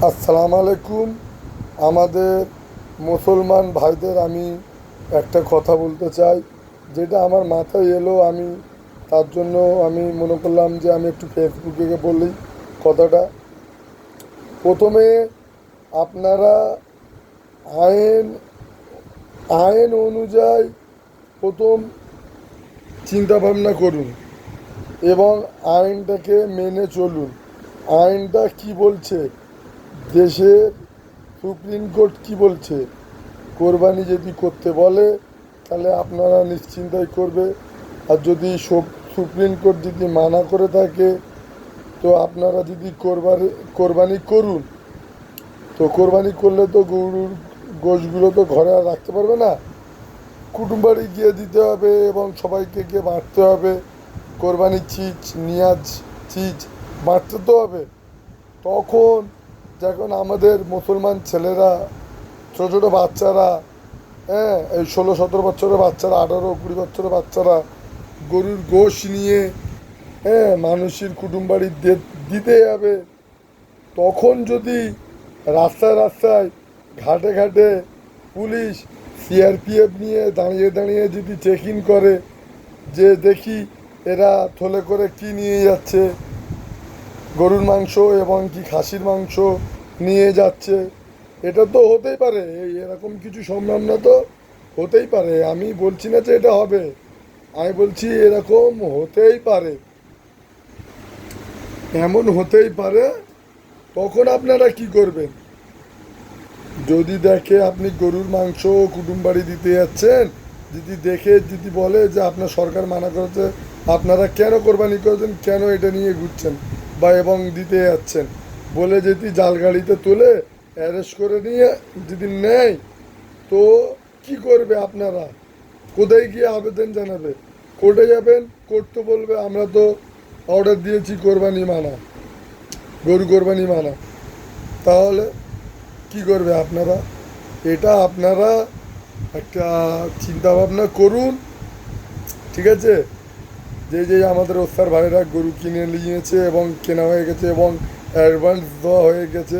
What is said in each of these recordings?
আসসালামু আলাইকুম। আমাদের মুসলমান ভাইদের আমি একটা কথা বলতে চাই, যেটা আমার মাথায় এলো। আমি তার জন্য আমি মনে করলাম যে আমি একটু ফেসবুকে বলি কথাটা। প্রথমে আপনারা আইন আইন অনুযায়ী প্রথম চিন্তা ভাবনা করুন এবং আইনটাকে মেনে চলুন। আইনটা কি বলছে, দেশের সুপ্রিম কোর্ট কি বলছে, কোরবানি যদি করতে বলে তাহলে আপনারা নিশ্চিন্তাই করবে। আর যদি সুপ্রিম কোর্ট যদি মানা করে থাকে, তো আপনারা যদি কোরবানি করুন। তো কোরবানি করলে তো গরুর গোশগুলো তো ঘরে আর রাখতে পারবে না, কুটুম বাড়ি গিয়ে দিতে হবে এবং সবাইকে গিয়ে বাঁটতে হবে। কোরবানির চিজ, নিয়াজ চিজ বাঁটতে তো হবে। তখন যখন আমাদের মুসলমান ছেলেরা, ছোটো ছোটো বাচ্চারা, হ্যাঁ, এই 16-17 বছরের বাচ্চারা, 18-20 বছরের বাচ্চারা গরুর গোশ নিয়ে, হ্যাঁ, মানুষের কুটুম বাড়ি দিতে যাবে, তখন যদি রাস্তায় রাস্তায়, ঘাটে ঘাটে পুলিশ, সিআরপিএফ নিয়ে দাঁড়িয়ে দাঁড়িয়ে যদি চেকিং করে, যে দেখি এরা থলে করে কি নিয়ে যাচ্ছে, গরুর মাংস এবং কি খাসির মাংস নিয়ে যাচ্ছে, এটা তো হতেই পারে। এরকম কিছু সম্ভাবনা তো হতেই পারে। আমি বলছি না যে এটা হবে, আমি বলছি এরকম হতেই পারে, এমন হতেই পারে। তখন আপনারা কি করবেন? যদি দেখে আপনি গরুর মাংস কুটুম বাড়ি দিতে যাচ্ছেন, যদি দেখে যদি বলে যে আপনার সরকার মানা করেছে, আপনারা কেন কোরবানি করেছেন, কেন এটা নিয়ে ঘুরছেন বা এবং দিতে যাচ্ছেন বলে যদি জাল গাড়িতে তুলে অ্যারেস্ট করে নিয়ে যদি নেয়, তো কি করবে আপনারা? কোথায় গিয়ে আবেদন জানাবে? কোর্টে যাবেন, কোর্ট তো বলবে আমরা তো অর্ডার দিয়েছি কোরবানি মানা, গরু কোরবানি মানা। তাহলে কি করবে আপনারা? এটা আপনারা একটা চিন্তা ভাবনা করুন, ঠিক আছে? যে যে আমাদের ওস্তার ভাইরা গরু কিনে নিয়েছে এবং কেনা হয়ে গেছে এবং অ্যাডভান্স দেওয়া হয়ে গেছে,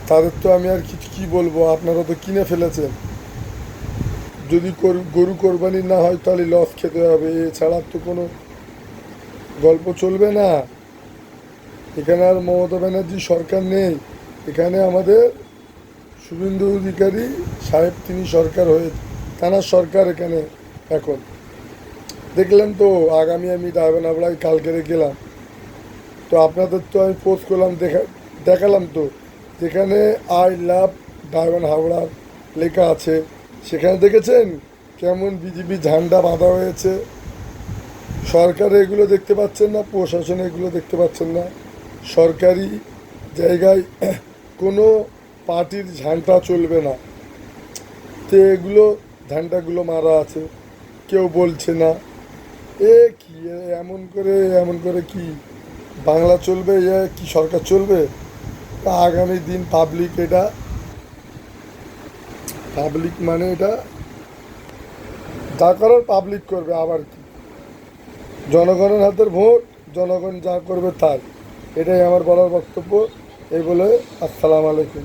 তাদের তো আমি আর কিছু কী বলবো, আপনারা তো কিনে ফেলেছেন। যদি গরু কোরবানি না হয় তাহলে লস খেতে হবে, এছাড়া তো কোনো গল্প চলবে না। এখানে আর মমতা ব্যানার্জি সরকার নেই, এখানে আমাদের শুভেন্দু অধিকারী সাহেব, তিনি সরকার হয়ে, তানার সরকার এখানে এখন। দেখলেন তো, আগামী আমি ডায়মন্ড হাবড়ায় কালকেরে গেলাম, তো আপনাদের তো আমি পোস্ট করলাম, দেখালাম তো, যেখানে আই লাভ ডায়মন্ড হাবড়া লেখা আছে, সেখানে দেখেছেন কেমন বিজেপি ঝান্ডা বাঁধা হয়েছে? সরকার এগুলো দেখতে পাচ্ছেন না, প্রশাসন এগুলো দেখতে পাচ্ছেন না। সরকারি জায়গায় কোনো পার্টির ঝান্ডা চলবে না, তো এগুলো ঝান্ডাগুলো মারা আছে, কেউ বলছে না। কি এমন করে কি বাংলা চলবে? কি সরকার চলবে? তা আগামী দিন পাবলিক মানে এটা যা করার পাবলিক করবে। আবার কি, জনগণের হাতের ভোট, জনগণ যা করবে তাই। এটাই আমার বলার বক্তব্য। এই বলে আসসালামু আলাইকুম।